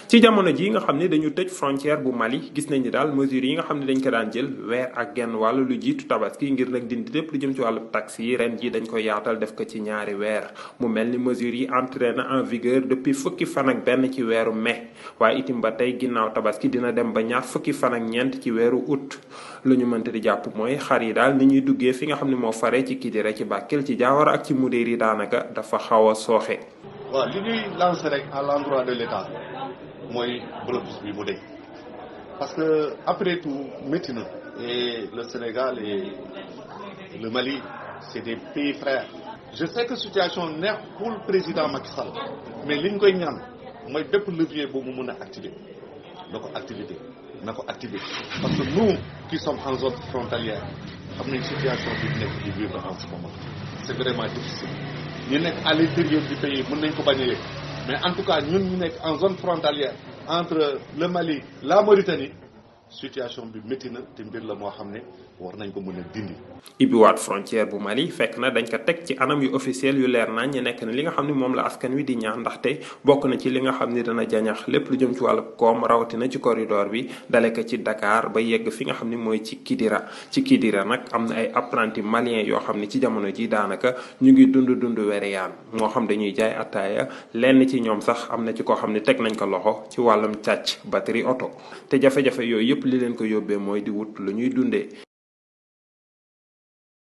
ci jamono ji nga xam ne dañu tëj frontière bu Mali gis nañ ni daal mesures yi nga xam ne dañ ko daan jël weer ak genn wàll lu jiitu tabaski ngir nag dindi lépp lu jëm ci wàllu taxes yi ren ji dañ ko yaatal def ko ci ñaari weer mu mel ni mesures yi entré na en vigueur depuis fukki fan ak benn ci weeru mai waaye itim ba tey ginnaaw tabaski dina dem ba ñaar fukki fan ak ñeent ci weeru août lu ñu mënta di jàpp mooy xar yi daal ni ñuy duggee fi nga xam ne moo fare ci Kidira ci Bakel ci Diawara ak ci Mudéri daanaka dafa xaw a sooxe. waaw li ñuy lancer rek à l'endroit de l'État mooy blocus bi mu deñ parce que après tout métti na et le Sénégal et le Mali c'est des pays frères. Je sais que situation neexul président Macky Sall mais li ñu koy ñaan mooy bépp levier boobu mu mën a activer na ko activer parce que nous qui sommes en zone frontalière xam nañ situation bi nekk di vivre en ce moment c'est vraiment difficile. ñu nekk à l'intérieur du pays mën nañ ko bañ a yëg mais en tout cas ñun ñu nekk en zone frontalière entre le Mali la Mauritanie situation bi métti na te mbir la moo xam ne war nañ ko mën a dindi. ibbiwaat frontière bu Mali fekk na dañ ko teg ci anam yu officiel yu leer nañ ñu nekk na li nga xam ne moom la askan wi di ñaan ndaxte bokk na ci li nga xam ne dana jañax lépp lu jëm ci wàllu koom rawatina ci corridor bi dale ko ci Dakar ba yegg fi nga xam ne mooy ci Kidira nag am na ay apprentis maliens yoo xam ne ci jamono ji daanaka ñu ngi dund wereyaan moo xam dañuy jaay ataaya lenn ci ñoom sax am na ci koo xam ne teg nañ ko loxo ci wàllum càcc batterie oto te jafe-jafe yooyu yëpp li leen ko yóbbee mooy di wut lu ñuy dundee.